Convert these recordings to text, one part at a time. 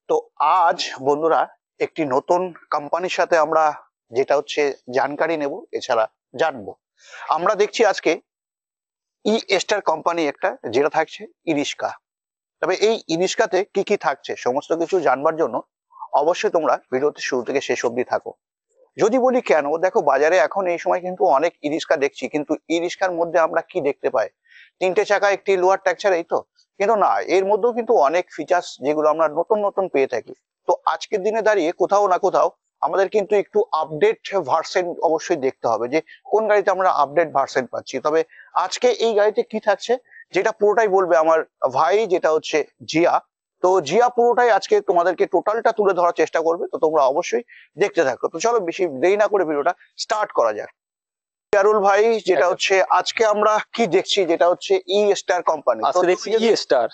তো আজ বন্ধুরা একটি নতুন কোম্পানির সাথে আমরা যেটা হচ্ছে জানকারি নেব, এছাড়া জানবো। আমরা দেখছি আজকে ই-স্টার কোম্পানি একটা, যেটা থাকছে ই-রিক্সা। তবে এই ই-রিক্সাতে কি কি থাকছে সমস্ত কিছু জানবার জন্য অবশ্যই তোমরা ভিডিওতে শুরু থেকে শেষ অবধি থাকো। যদি বলি কেন, দেখো বাজারে এখন এই সময় কিন্তু অনেক ই-রিক্সা দেখছি, কিন্তু ই-রিক্সার মধ্যে আমরা কি দেখতে পাই? 3টে চাকা, একটি লোয়ার ট্যাক্সার, এই তো। কিন্তু না, এর মধ্যেও কিন্তু অনেক ফিচার্স যেগুলো আমরা নতুন নতুন পেয়ে থাকি। তো আজকের দিনে দাঁড়িয়ে কোথাও না কোথাও আমাদের কিন্তু একটু আপডেট ভার্সন অবশ্যই দেখতে হবে, যে কোন গাড়িতে আমরা আপডেট ভার্সন পাচ্ছি। তবে আজকে এই গাড়িতে কি থাকছে যেটা পুরোটাই বলবে আমার ভাই, যেটা হচ্ছে জিয়া। তো জিয়া পুরোটাই আজকে তোমাদেরকে টোটালটা তুলে ধরার চেষ্টা করবে, তো তোমরা অবশ্যই দেখতে থাকো। তো চলো বেশি দেরি না করে ভিডিওটা স্টার্ট করা যাক। জিয়ারুল ভাই, যেটা হচ্ছে আজকে আমরা কি দেখছি, যেটা হচ্ছে ই-স্টার কোম্পানি।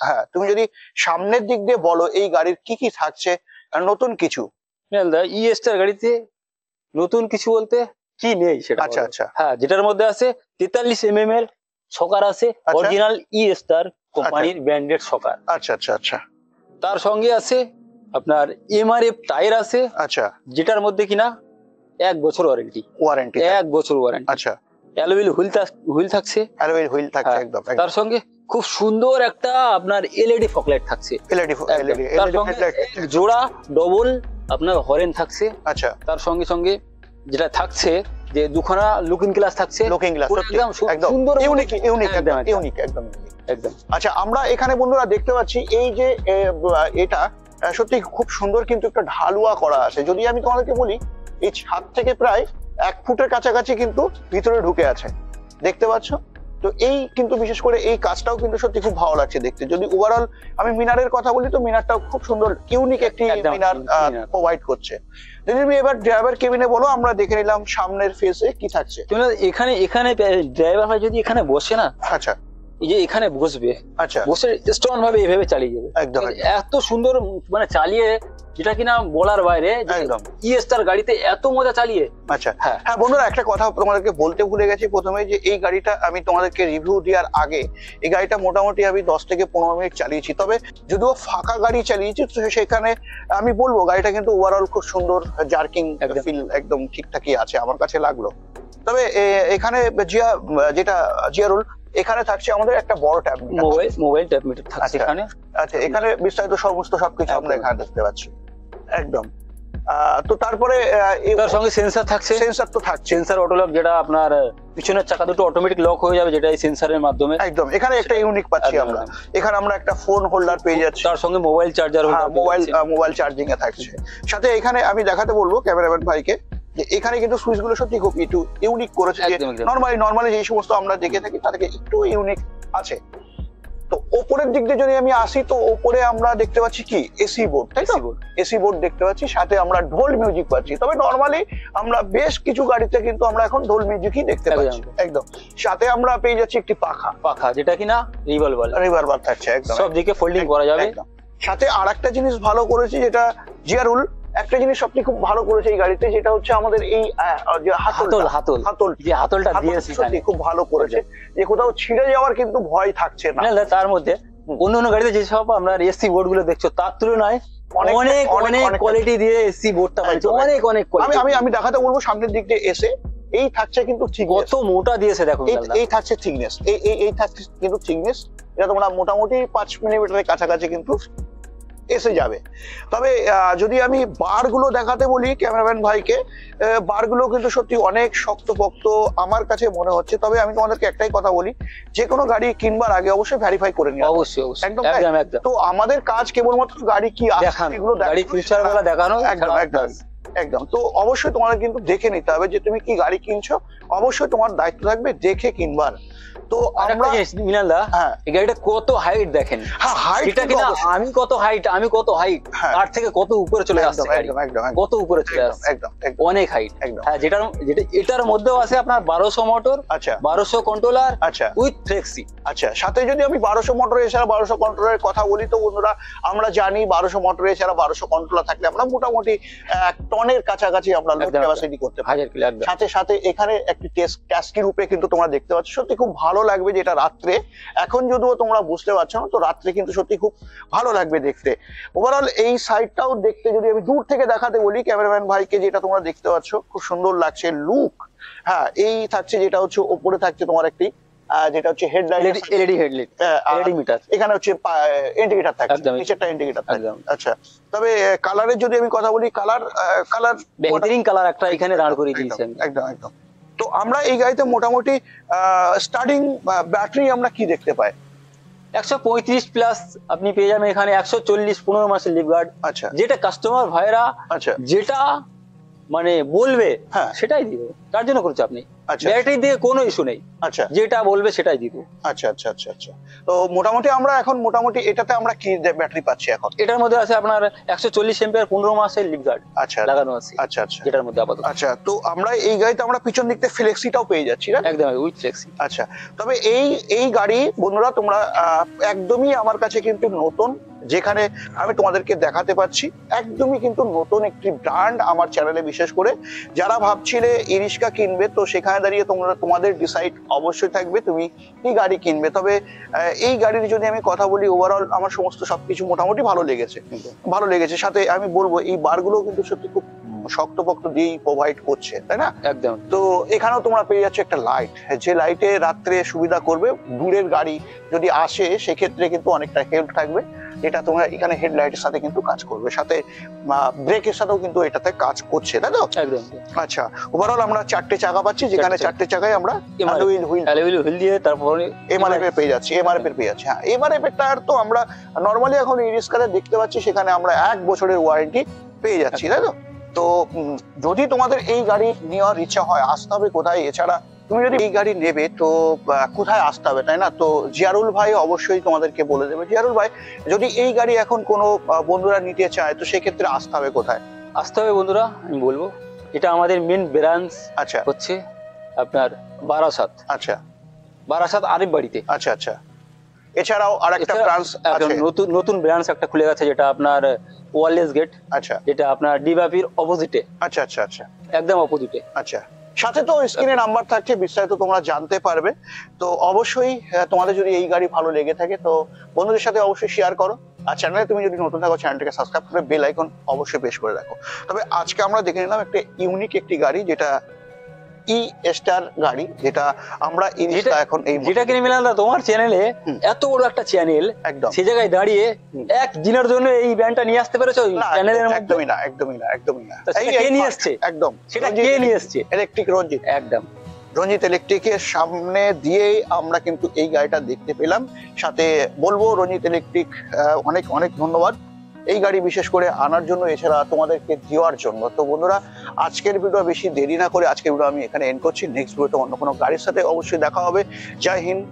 হ্যাঁ, তুমি যদি সামনের দিক দিয়ে বলো এই গাড়ির কি কি থাকছে নতুন কিছু। ই-স্টার গাড়িতে নতুন কিছু বলতে কি নেই সেটা। আচ্ছা আচ্ছা, হ্যাঁ, যেটার মধ্যে আছে 43 mm এর শকার আছে, অরিজিনাল ই-স্টার কোম্পানির ব্র্যান্ডেড শকার। আচ্ছা আচ্ছা আচ্ছা। তার সঙ্গে আছে আপনার এমআরএফ টায়ার আছে। আচ্ছা, যেটার মধ্যে কিনা 1 বছর ওয়ারেন্টি। 1 বছর ওয়ারেন্টি। আচ্ছা, অ্যালুই হুইল থাকছে। অ্যালুই হুইল থাকছে একদম। তার সঙ্গে খুব সুন্দর একটা আপনার এলইডি ফকলাইট থাকছে। তার সঙ্গে জোড়া ডবল আপনার হরেন থাকছে। আচ্ছা, তার সঙ্গে সঙ্গে যেটা থাকছে যে দুখানা লুকিং গ্লাস থাকছে। লুকিং গ্লাস একদম সুন্দর, ইউনিক একদম। আচ্ছা, আমরা এখানে বন্ধুরা দেখতে পাচ্ছি এই যে এটা সত্যি খুব সুন্দর, কিন্তু একটা ঢালুয়া করা আছে। যদি আমি তোমাদেরকে বলি, এই ছাদ থেকে প্রায় 1 ফুটের কাছাকাছি কিন্তু ভিতরে ঢুকে আছে, দেখতে পাচ্ছ। তো এই কিন্তু বিশেষ করে এই কাজটাও কিন্তু সত্যি খুব ভালো লাগছে দেখতে। যদি ওভারঅল আমি মিনারের কথা বলি, তো মিনারটাও খুব সুন্দর, ইউনিক একটি মিনার প্রোভাইড করছে। যদি তুমি এবার ড্রাইভার কেবিনে বলো, আমরা দেখে নিলাম সামনের ফেসে কি থাকছে। এখানে ড্রাইভার ভাই যদি এখানে বসে না, আচ্ছা, এই যে এখানে বসবে, আচ্ছা, বসে স্ট্রং ভাবে এইভাবে চালিয়ে যাবে একদম। এত সুন্দর মানে চালিয়ে, যেটা কিনা বলার বাইরে। একদম ই-স্টার গাড়িতে এত মজা চালিয়ে। আচ্ছা, হ্যাঁ বন্ধুরা, একটা কথা তোমাদেরকে বলতে ভুলে গেছি প্রথমে, যে এই গাড়িটা আমি তোমাদেরকে রিভিউ দেওয়ার আগে এই গাড়িটা মোটামুটি আমি 10 থেকে 15 মিনিট চালিয়েছি। তবে যদিও ফাঁকা গাড়ি চালিয়েছি, তো সেখানে আমি বলবো গাড়িটা কিন্তু ওভারঅল খুব সুন্দর, জার্কিং ফিল একদম ঠিকঠাকই আছে, আমার কাছে লাগলো। তবে এখানে যেটা জিয়ারুল, এখানে থাকছে আমাদের একটা বড় ট্যাব, মোবাইল ট্যাব মিটার থাকছে এখানে। আচ্ছা, এখানে বিস্তারিত সবকিছু আমরা এখানে দেখতে পাচ্ছি একদম। তো তারপরে তার সঙ্গে সেন্সর থাকছে। সেন্সর তো থাকছে, সেন্সর অটো লক, যেটা আপনার পিছনের চাকা দুটো অটোমেটিক লক হয়ে যাবে, যেটা এই সেন্সরের মাধ্যমে। একদম, এখানে একটা ইউনিক পাচ্ছি আমরা। এখানে আমরা একটা ফোন হোল্ডার পেয়ে যাচ্ছি, তার সঙ্গে মোবাইল চার্জার, মোবাইল চার্জিং এ থাকছে। সাথে এখানে আমি দেখাতে বলবো ক্যামেরাম্যান ভাইকে, যে এখানে কিন্তু সুইচ গুলো সত্যি খুব একটু ইউনিক করেছে। নরমালি যে সমস্ত আমরা দেখে থাকি তার থেকে একটু ইউনিক আছে। তো ওপরের দিক দিয়ে যদি আমি আসি, তো ওপরে আমরা দেখতে পাচ্ছি কি এসি বোর্ড, তাই তো? এসি বোর্ড দেখতে পাচ্ছি, সাথে আমরা ঢোল মিউজিক পাচ্ছি। তবে নরমালি আমরা বেশ কিছু গাড়িতে কিন্তু আমরা এখন ঢোল মিউজিকই দেখতে পাচ্ছি একদম। সাথে আমরা পেয়ে যাচ্ছি একটি পাখা, যেটা কিনা রিভলভার থাকছে একদম, সব দিকে ফোল্ডিং করা যাবে। সাথে আরেকটা জিনিস ভালো করেছে, যেটা জিয়ারুল একটা জিনিস সবচেয়ে খুব ভালো করেছে এই গাড়িতে, যেটা হচ্ছে আমাদের এই হাতলটা দিয়েছে, সত্যি খুব ভালো করেছে, যে কোথাও ছিঁড়ে যাওয়ার কিন্তু ভয় থাকছে না। তার মধ্যে অন্য গাড়িতে যেসব আমরা এসি বোর্ড গুলো দেখছো, তার তুলনায় অনেক কোয়ালিটি দিয়ে এসি বোর্ডটা পাচ্ছি, অনেক কোয়ালিটি। আমি দেখাতে বলবো সামনের দিক দিয়ে এসে, এই থাকছে কিন্তু কত মোটা দিয়েছে দেখো, এই থাকছে থিকনেস, এই থাকছে কিন্তু থিকনেস, এটা তোমরা মোটামুটি 5 মিলিমিটারের কাছাকাছি কিন্তু এসে যাবে। তবে যদি আমি বার গুলো দেখাতে বলি ক্যামেরাম্যান ভাইকে, বার গুলো কিন্তু সত্যি অনেক শক্তপোক্ত আমার কাছে মনে হচ্ছে। তবে আমি তোমাদেরকে একটাই কথা বলি, যে কোনো গাড়ি কিনবার আগে অবশ্যই ভেরিফাই করে নিও। অবশ্যই একদম। তো আমাদের কাজ কেবলমাত্র গাড়ি কি আছে এগুলো দেখানো, একদম। তো অবশ্যই তোমাদের কিন্তু দেখে নিতে হবে যে তুমি কি গাড়ি কিনছো, অবশ্যই তোমার দায়িত্ব থাকবে দেখে কিনবার। তো আমরা এই গাড়িটা কত হাইট দেখেন, এটা কিনা আমি কত হাইট তার থেকে কত উপরে চলে আসছে, কত উপরে চলে আসছে, অনেক হাইট। হ্যাঁ, যেটা এটার মধ্যেও আছে আপনার 1200 মোটর, 1200 কন্ট্রোলার উইথ ফ্লেক্সি। আচ্ছা, সাথে যদি আমি 1200 মোটর এছাড়া 1200 কন্ট্রোলারের কথা বলি, তো বন্ধুরা আমরা জানি 1200 মোটর এছাড়া 1200 কন্ট্রোলার থাকলে আমরা মোটামুটি 1 টনের কাছাকাছি আমরা লোড ক্যাপাসিটি করতে পারি। সাথে এখানে একটি ট্যাস্কি রূপে কিন্তু তোমরা দেখতে পাচ্ছ, সত্যি খুব ভালো লাগবে, যেটা রাত্রে, এখন যদিও তোমরা বুঝতে পারছো না, তো রাত্রে কিন্তু সত্যি খুব ভালো লাগবে দেখতে। ওভারঅল এই সাইডটাও দেখতে যদি আমি দূর থেকে দেখাতে বলি ক্যামেরাম্যান ভাইকে, যেটা তোমরা দেখতে পাচ্ছ খুব সুন্দর লাগছে লুক। হ্যাঁ, এই থাকছে যেটা হচ্ছে ওপরে থাকছে তোমার একটি যেটা হচ্ছে headlight, LED headlight, LED metre, এখানে হচ্ছে ইন্ডিকেটর থাকছে, নিচেরটা ইন্ডিকেটর থাকছে। আচ্ছা, তবে কালারের যদি আমি কথা বলি, কালার বেহতরিন কালার একটা এখানে দাঁড় করিয়ে দিয়েছি একদম একদম। তো আমরা এই গাড়িতে মোটামুটি স্টার্টিং ব্যাটারি আমরা কি দেখতে পাই? 135 প্লাস আপনি পেয়ে যাবেন এখানে, 140 15 মাসের লিভ গার্ড। আচ্ছা, যেটা কাস্টমার ভাইরা আচ্ছা যেটা মানে বলবে হ্যাঁ সেটাই দিব, তার জন্য করছে আপনি। আচ্ছা, ব্যাটারি দিয়ে কোনো ইস্যু নেই, আচ্ছা যেটা বলবে সেটাই দিব। আচ্ছা আচ্ছা আচ্ছা আচ্ছা। তো মোটামুটি আমরা এখন মোটামুটি এটাতে আমরা কি ব্যাটারি পাচ্ছি এখন? এটার মধ্যে আছে আপনার 140 এম্পিয়ার 15 মাসের লিভ গার্ড আচ্ছা লাগানো আছে। আচ্ছা আচ্ছা, যেটার মধ্যে আপাতত। আচ্ছা, তো আমরা এই গাড়িতে আমরা পিছন দিক থেকে ফ্লেক্সিটাও পেয়ে যাচ্ছি না? একদম উইথ ফ্লেক্সি। আচ্ছা, তবে এই গাড়ি বন্ধুরা তোমরা একদমই আমার কাছে কিন্তু নতুন, যেখানে আমি তোমাদেরকে দেখাতে পাচ্ছি একদমই কিন্তু নতুন একটি ব্র্যান্ড আমার চ্যানেলে। বিশেষ করে যারা ভাবছিলে ইরিশকা কিনবে, তো সেখানে দাঁড়িয়ে তোমাদের ডিসাইড অবশ্যই থাকবে তুমি কি গাড়ি কিনবে। তবে এই গাড়ির যদি আমি কথা বলি, ওভারঅল আমার সমস্ত সবকিছু মোটামুটি ভালো লেগেছে। সাথে আমি বলবো এই বারগুলো কিন্তু সত্যি খুব শক্তপোক্ত দিয়েই প্রোভাইড করছে, তাই না? একদম। তো এখানেও তোমরা পেয়ে যাচ্ছ একটা লাইট, যে লাইটে রাত্রে সুবিধা করবে, দূরের গাড়ি যদি আসে সেক্ষেত্রে কিন্তু অনেকটা হেল্প থাকবে। এটা তোমরা এখানে হেডলাইটের সাথে কিন্তু কাজ করবে, সাথে ব্রেকের সাথেও কিন্তু এটাতে কাজ করছে, তাই তো? একদম। আচ্ছা, ওভারঅল আমরা 4টে চাকা পাচ্ছি, যেখানে 4টে চাকায় আমরা হুইল দিয়ে তারপরে এমআরএফ এর পেয়ে যাচ্ছি। হ্যাঁ, এমআরএফ এর টায়ার তো আমরা নরমালি এখন ইরিশকাতে দেখতে পাচ্ছি, সেখানে আমরা 1 বছরের ওয়ারেন্টি পেয়ে যাচ্ছি, তাই তো? তো যদি তোমাদের এই গাড়ি নেওয়ার ইচ্ছা হয়, আসতে হবে কোথায়? এছাড়া তুমি যদি এই গাড়ি নেবে তো কোথায় আসতে হবে, তাই না? তো জিয়ারুল ভাই অবশ্যই তোমাদেরকে বলে দেবে। জিয়ারুল ভাই, যদি এই গাড়ি এখন কোনো বন্ধুরা নিতে চায়, তো সেক্ষেত্রে আসতে হবে কোথায়? আসতে হবে বন্ধুরা, আমি বলবো এটা আমাদের মেন ব্রাঞ্চ আচ্ছা হচ্ছে আপনার বারাসাত। আচ্ছা, বারাসাত আরিফ বাড়িতে। আচ্ছা আচ্ছা। এছাড়াও আরেকটা ব্রাঞ্চ আছে, নতুন ব্রাঞ্চ একটা খুলে গেছে, যেটা আপনার ওয়ারলেস গেট। আচ্ছা, যেটা আপনার ডিবাপির অপোজিটে। আচ্ছা আচ্ছা আচ্ছা, একদম অপোজিটে। আচ্ছা, সাথে তো স্ক্রিনে নাম্বার থাকছে, বিস্তারিত তোমরা জানতে পারবে। তো অবশ্যই তোমাদের যদি এই গাড়ি ভালো লেগে থাকে, তো বন্ধুদের সাথে অবশ্যই শেয়ার করো। আর চ্যানেলে তুমি যদি নতুন থাকো, চ্যানেলটাকে সাবস্ক্রাইব করে বেল আইকন অবশ্যই প্রেস করে রাখো। তবে আজকে আমরা দেখে নিলাম একটা ইউনিক একটি গাড়ি, যেটা ই-স্টার গাড়ি, যেটা আমরা এখন এই যেটা কিনে মিলাম তোমার চ্যানেলে, এত বড় একটা চ্যানেল, একদম সেই জায়গায় দাঁড়িয়ে এক দিনের জন্য এই ব্যান্ডটা নিয়ে আসতে পেরেছো চ্যানেলের মধ্যে? একদমই না, একদমই না, একদমই না। কে নিয়ে আসছে? একদম, সেটা কে নিয়ে আসছে? ইলেকট্রিক রঞ্জিত। একদম, রঞ্জিত ইলেকট্রিকের সামনে দিয়েই আমরা কিন্তু এই গাড়িটা দেখতে পেলাম। সাথে বলবো রঞ্জিত ইলেকট্রিক অনেক অনেক ধন্যবাদ এই গাড়ি বিশেষ করে আনার জন্য, এছাড়া তোমাদেরকে দেওয়ার জন্য। তো বন্ধুরা, আজকের ভিডিও বেশি দেরি না করে আজকের ভিডিও আমি এখানে এন্ড করছি। নেক্সট ভিডিওতে অন্য কোনো গাড়ির সাথে অবশ্যই দেখা হবে। জয় হিন্দ।